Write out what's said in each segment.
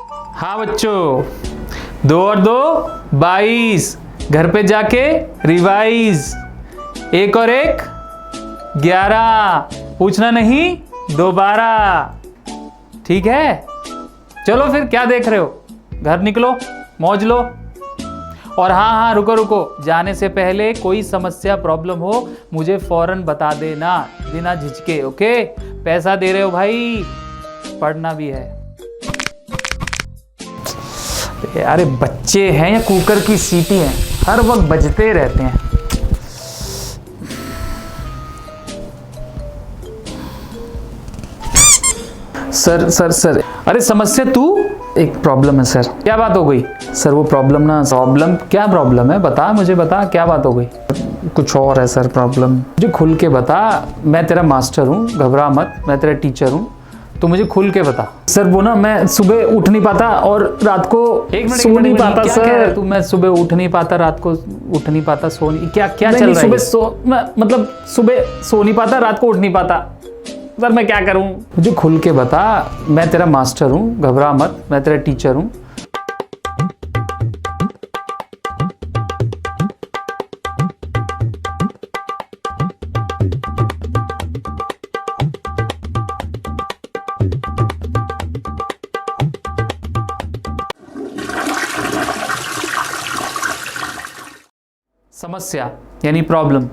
हाँ बच्चों, 2 और 2 22, घर पे जाके रिवाइज। 1 और 1 11, पूछना नहीं दोबारा, ठीक है? चलो फिर क्या देख रहे हो, घर निकलो, मौज लो। और हाँ, रुको, जाने से पहले कोई समस्या प्रॉब्लम हो मुझे फौरन बता देना, बिना झिझके, ओके? पैसा दे रहे हो भाई, पढ़ना भी है। अरे बच्चे हैं या कुकर की सीटी हैं, हर वक्त बजते रहते हैं। सर, अरे समस्या तू, एक प्रॉब्लम है सर। क्या बात हो गई सर? वो प्रॉब्लम क्या प्रॉब्लम है, बता मुझे, बता क्या बात हो गई। कुछ और है सर प्रॉब्लम, मुझे खुल के बता। मैं तेरा मास्टर हूँ, घबरा मत, मैं तेरा टीचर हूँ, तो मुझे खुल के बता। सर वो ना, मैं सुबह उठ नहीं पाता और रात को सो नहीं पाता सर। तू मैं सुबह उठ नहीं पाता, रात को उठ नहीं पाता, सो नहीं, क्या चल रहा है? मतलब सुबह सो नहीं पाता, रात को उठ नहीं पाता सर, मैं क्या करूं? मुझे खुल के बता, मैं तेरा मास्टर हूं, घबरा मत, मैं तेरा टीचर हूं। समस्या यानी प्रॉब्लम।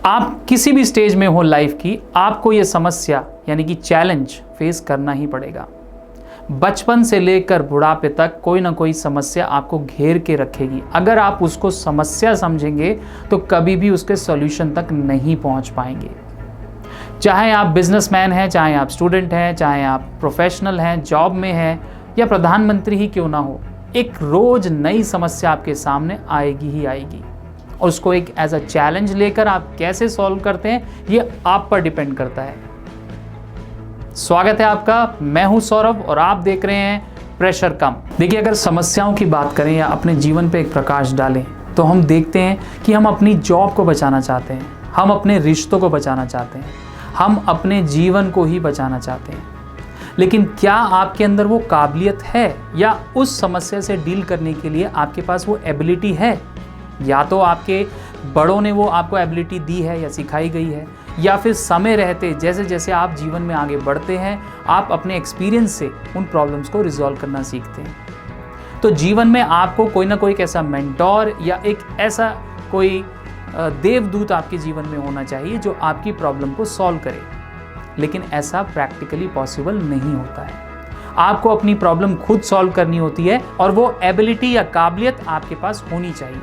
आप किसी भी स्टेज में हो लाइफ की, आपको यह समस्या यानी कि चैलेंज फेस करना ही पड़ेगा। बचपन से लेकर बुढ़ापे तक कोई ना कोई समस्या आपको घेर के रखेगी। अगर आप उसको समस्या समझेंगे तो कभी भी उसके सॉल्यूशन तक नहीं पहुंच पाएंगे। चाहे आप बिजनेसमैन हैं, चाहे आप स्टूडेंट हैं, चाहे आप प्रोफेशनल हैं, जॉब में हैं, या प्रधानमंत्री ही क्यों ना हो, एक रोज नई समस्या आपके सामने आएगी ही आएगी। और उसको एक एज अ चैलेंज लेकर आप कैसे सॉल्व करते हैं, ये आप पर डिपेंड करता है। स्वागत है आपका, मैं हूं सौरभ और आप देख रहे हैं प्रेशर कम। देखिए, अगर समस्याओं की बात करें या अपने जीवन पे एक प्रकाश डालें, तो हम देखते हैं कि हम अपनी जॉब को बचाना चाहते हैं, हम अपने रिश्तों को बचाना चाहते हैं, हम अपने जीवन को ही बचाना चाहते हैं। लेकिन क्या आपके अंदर वो काबिलियत है, या उस समस्या से डील करने के लिए आपके पास वो एबिलिटी है? या तो आपके बड़ों ने वो आपको एबिलिटी दी है या सिखाई गई है, या फिर समय रहते जैसे जैसे आप जीवन में आगे बढ़ते हैं, आप अपने एक्सपीरियंस से उन प्रॉब्लम्स को रिजॉल्व करना सीखते हैं। तो जीवन में आपको कोई ना कोई एक ऐसा मेंटोर या एक ऐसा कोई देवदूत आपके जीवन में होना चाहिए जो आपकी प्रॉब्लम को सॉल्व करे। लेकिन ऐसा प्रैक्टिकली पॉसिबल नहीं होता है। आपको अपनी प्रॉब्लम खुद सॉल्व करनी होती है, और वो एबिलिटी या काबिलियत आपके पास होनी चाहिए।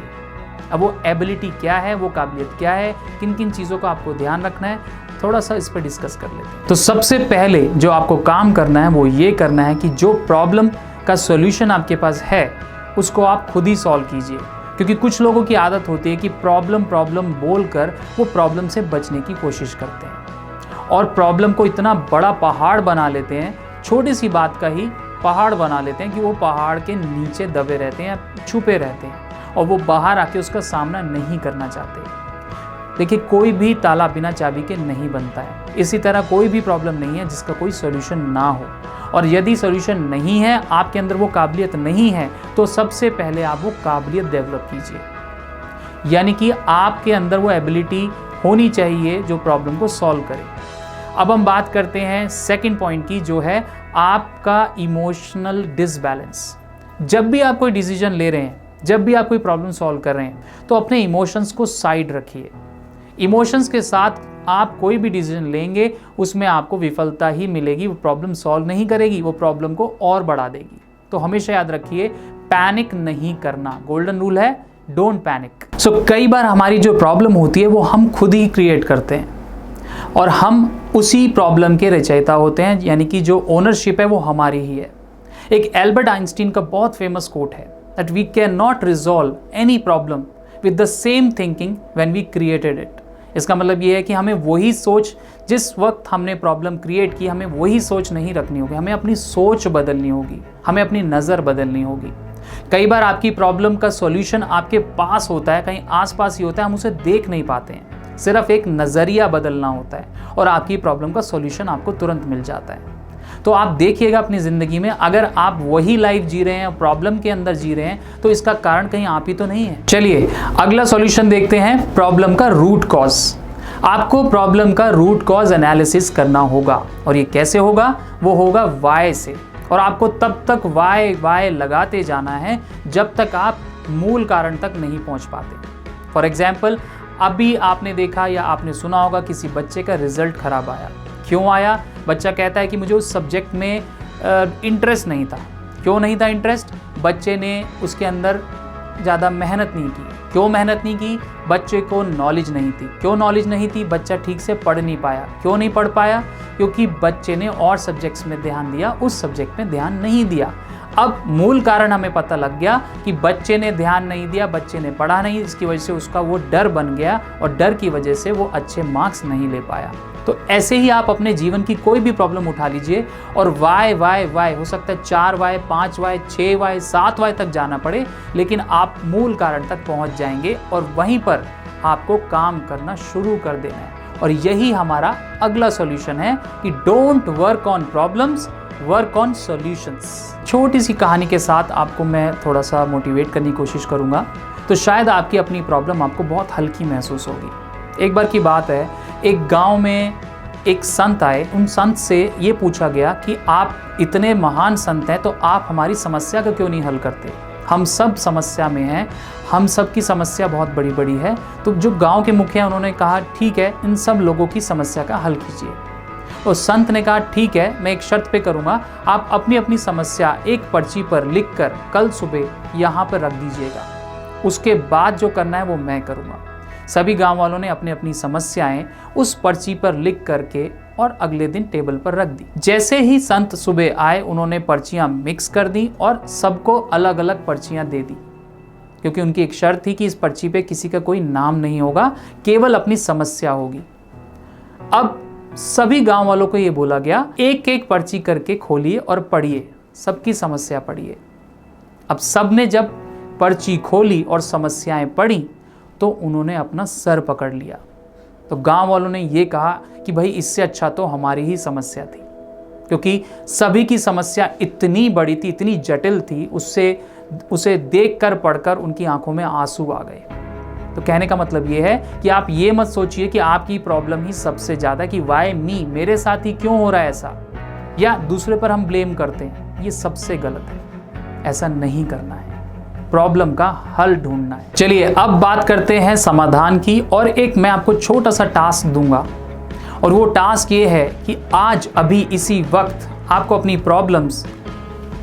अब वो एबिलिटी क्या है, वो काबिलियत क्या है, किन किन चीज़ों को आपको ध्यान रखना है, थोड़ा सा इस पर डिस्कस कर लेते हैं। तो सबसे पहले जो आपको काम करना है वो ये करना है कि जो प्रॉब्लम का सॉल्यूशन आपके पास है उसको आप खुद ही सॉल्व कीजिए। क्योंकि कुछ लोगों की आदत होती है कि प्रॉब्लम बोलकर वो प्रॉब्लम से बचने की कोशिश करते हैं, और प्रॉब्लम को इतना बड़ा पहाड़ बना लेते हैं, छोटी सी बात का ही पहाड़ बना लेते हैं कि वो पहाड़ के नीचे दबे रहते हैं या छुपे रहते हैं, और वो बाहर आके उसका सामना नहीं करना चाहते। देखिए, कोई भी ताला बिना चाबी के नहीं बनता है। इसी तरह कोई भी प्रॉब्लम नहीं है जिसका कोई सॉल्यूशन ना हो। और यदि सॉल्यूशन नहीं है, आपके अंदर वो काबिलियत नहीं है, तो सबसे पहले आप वो काबिलियत डेवलप कीजिए। यानी कि आपके अंदर वो एबिलिटी होनी चाहिए जो प्रॉब्लम को सॉल्व करे। अब हम बात करते हैं सेकंड पॉइंट की, जो है आपका इमोशनल डिसबैलेंस। जब भी आप कोई डिसीजन ले रहे हैं, जब भी आप कोई प्रॉब्लम सॉल्व कर रहे हैं, तो अपने इमोशंस को साइड रखिए। इमोशंस के साथ आप कोई भी डिसीजन लेंगे, उसमें आपको विफलता ही मिलेगी। वो प्रॉब्लम सॉल्व नहीं करेगी, वो प्रॉब्लम को और बढ़ा देगी। तो हमेशा याद रखिए, पैनिक नहीं करना। गोल्डन रूल है, डोंट पैनिक। कई बार हमारी जो प्रॉब्लम होती है वो हम खुद ही क्रिएट करते हैं, और हम उसी प्रॉब्लम के रचयिता होते हैं, यानी कि जो ओनरशिप है वो हमारी ही है। एक एल्बर्ट आइंस्टीन का बहुत फेमस कोट है, that we cannot resolve any problem with the same thinking when we created it। इसका मतलब ये है कि हमें वही सोच, जिस वक्त हमने प्रॉब्लम क्रिएट की, हमें वही सोच नहीं रखनी होगी, हमें अपनी सोच बदलनी होगी, हमें अपनी नज़र बदलनी होगी। कई बार आपकी प्रॉब्लम का सॉल्यूशन आपके पास होता है, कहीं आसपास ही होता है, हम उसे देख नहीं पाते हैं। सिर्फ एक नज़रिया बदलना होता है और आपकी प्रॉब्लम का सॉल्यूशन आपको तुरंत मिल जाता है। तो आप देखिएगा अपनी ज़िंदगी में, अगर आप वही लाइफ जी रहे हैं, प्रॉब्लम के अंदर जी रहे हैं, तो इसका कारण कहीं आप ही तो नहीं है। चलिए अगला सॉल्यूशन देखते हैं, प्रॉब्लम का रूट कॉज। आपको प्रॉब्लम का रूट कॉज एनालिसिस करना होगा, और ये कैसे होगा? वो होगा वाई से, और आपको तब तक वाई लगाते जाना है जब तक आप मूल कारण तक नहीं पहुंच पाते। फॉर एग्जाम्पल, अभी आपने देखा या आपने सुना होगा किसी बच्चे का रिजल्ट खराब आया। क्यों आया? बच्चा कहता है कि मुझे उस सब्जेक्ट में इंटरेस्ट नहीं था। क्यों नहीं था इंटरेस्ट? बच्चे ने उसके अंदर ज़्यादा मेहनत नहीं की। क्यों मेहनत नहीं की? बच्चे को नॉलेज नहीं थी। क्यों नॉलेज नहीं थी? बच्चा ठीक से पढ़ नहीं पाया। क्यों नहीं पढ़ पाया? क्योंकि बच्चे ने और सब्जेक्ट्स में ध्यान दिया, उस सब्जेक्ट में ध्यान नहीं दिया। अब मूल कारण हमें पता लग गया कि बच्चे ने ध्यान नहीं दिया, बच्चे ने पढ़ा नहीं, इसकी वजह से उसका वो डर बन गया, और डर की वजह से वो अच्छे मार्क्स नहीं ले पाया। तो ऐसे ही आप अपने जीवन की कोई भी प्रॉब्लम उठा लीजिए, और वाई हो सकता है 4 वाई, 5 वाई, 6 वाई, 7 वाई तक जाना पड़े, लेकिन आप मूल कारण तक पहुंच जाएंगे, और वहीं पर आपको काम करना शुरू कर देना है। और यही हमारा अगला सॉल्यूशन है कि don't work on problems, work on solutions. छोटी सी कहानी के साथ आपको मैं थोड़ा सा मोटिवेट करने की कोशिश करूंगा, तो शायद आपकी अपनी प्रॉब्लम आपको बहुत हल्की महसूस होगी। एक बार की बात है, एक गांव में एक संत आए। उन संत से ये पूछा गया कि आप इतने महान संत हैं, तो आप हमारी समस्या को क्यों नहीं हल करते? हम सब समस्या में हैं, हम सब की समस्या बहुत बड़ी बड़ी है। तो जो गांव के मुखिया, उन्होंने कहा ठीक है, इन सब लोगों की समस्या का हल कीजिए। तो संत ने कहा ठीक है, मैं एक शर्त पे करूँगा, आप अपनी अपनी समस्या एक पर्ची पर लिख कर कल सुबह यहाँ पर रख दीजिएगा, उसके बाद जो करना है वो मैं करूँगा। सभी गांव वालों ने अपनी अपनी समस्याएं उस पर्ची पर लिख करके और अगले दिन टेबल पर रख दी। जैसे ही संत सुबह आए, उन्होंने पर्चियां मिक्स कर दी और सबको अलग अलग पर्चियां दे दी, क्योंकि उनकी एक शर्त थी कि इस पर्ची पे किसी का कोई नाम नहीं होगा, केवल अपनी समस्या होगी। अब सभी गांव वालों को ये बोला गया, एक एक पर्ची करके खोलिए और पढ़िए, सबकी समस्या पढ़िए। अब सबने जब पर्ची खोली और समस्याएं पढ़ी, तो उन्होंने अपना सर पकड़ लिया। तो गांव वालों ने ये कहा कि भाई इससे अच्छा तो हमारी ही समस्या थी, क्योंकि सभी की समस्या इतनी बड़ी थी, इतनी जटिल थी, उसे देखकर पढ़कर उनकी आंखों में आंसू आ गए। तो कहने का मतलब ये है कि आप ये मत सोचिए कि आपकी प्रॉब्लम ही सबसे ज़्यादा, कि वाई मी, मेरे साथ ही क्यों हो रहा है ऐसा, या दूसरे पर हम ब्लेम करते हैं। ये सबसे गलत है, ऐसा नहीं करना है। प्रॉब्लम का हल ढूंढना है। चलिए अब बात करते हैं समाधान की, और एक मैं आपको छोटा सा टास्क दूंगा, और वो टास्क ये है कि आज अभी इसी वक्त आपको अपनी प्रॉब्लम्स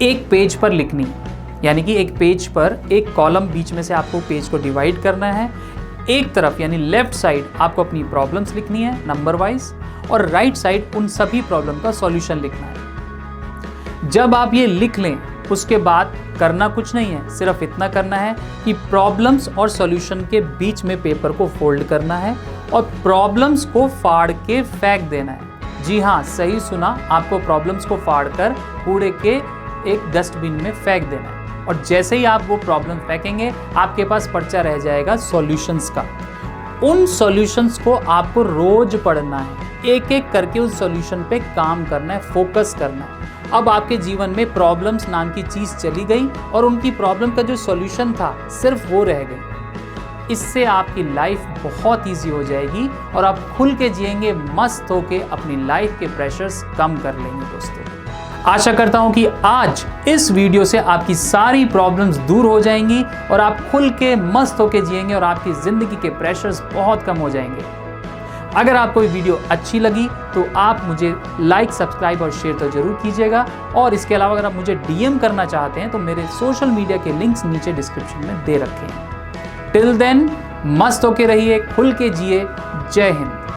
एक पेज पर लिखनी है। यानी कि एक पेज पर एक कॉलम, बीच में से आपको पेज को डिवाइड करना है। एक तरफ यानी लेफ्ट साइड आपको अपनी प्रॉब्लम्स लिखनी है नंबर वाइज, और राइट साइड उन सभी प्रॉब्लम का सॉल्यूशन लिखना है। जब आप ये लिख लें, उसके बाद करना कुछ नहीं है, सिर्फ इतना करना है कि प्रॉब्लम्स और सॉल्यूशन के बीच में पेपर को फोल्ड करना है और प्रॉब्लम्स को फाड़ के फेंक देना है। जी हाँ, सही सुना, आपको प्रॉब्लम्स को फाड़ कर कूड़े के एक डस्टबिन में फेंक देना है। और जैसे ही आप वो प्रॉब्लम फेंकेंगे, आपके पास पर्चा रह जाएगा सॉल्यूशंस का। उन सॉल्यूशंस को आपको रोज पढ़ना है, एक एक करके उस सॉल्यूशन पे काम करना है, फोकस करना है। अब आपके जीवन में प्रॉब्लम्स नाम की चीज़ चली गई, और उनकी प्रॉब्लम का जो सॉल्यूशन था सिर्फ वो रह गई। इससे आपकी लाइफ बहुत ईजी हो जाएगी, और आप खुल के जिएंगे, मस्त होके अपनी लाइफ के प्रेशर्स कम कर लेंगे। दोस्तों, आशा करता हूं कि आज इस वीडियो से आपकी सारी प्रॉब्लम्स दूर हो जाएंगी, और आप खुल के मस्त होके जिएंगे, और आपकी ज़िंदगी के प्रेशर्स बहुत कम हो जाएंगे। अगर आपको ये वीडियो अच्छी लगी तो आप मुझे लाइक, सब्सक्राइब और शेयर तो जरूर कीजिएगा, और इसके अलावा अगर आप मुझे डीएम करना चाहते हैं तो मेरे सोशल मीडिया के लिंक्स नीचे डिस्क्रिप्शन में दे रखे हैं। टिल देन, मस्त होके रहिए, खुल के जिए। जय हिंद।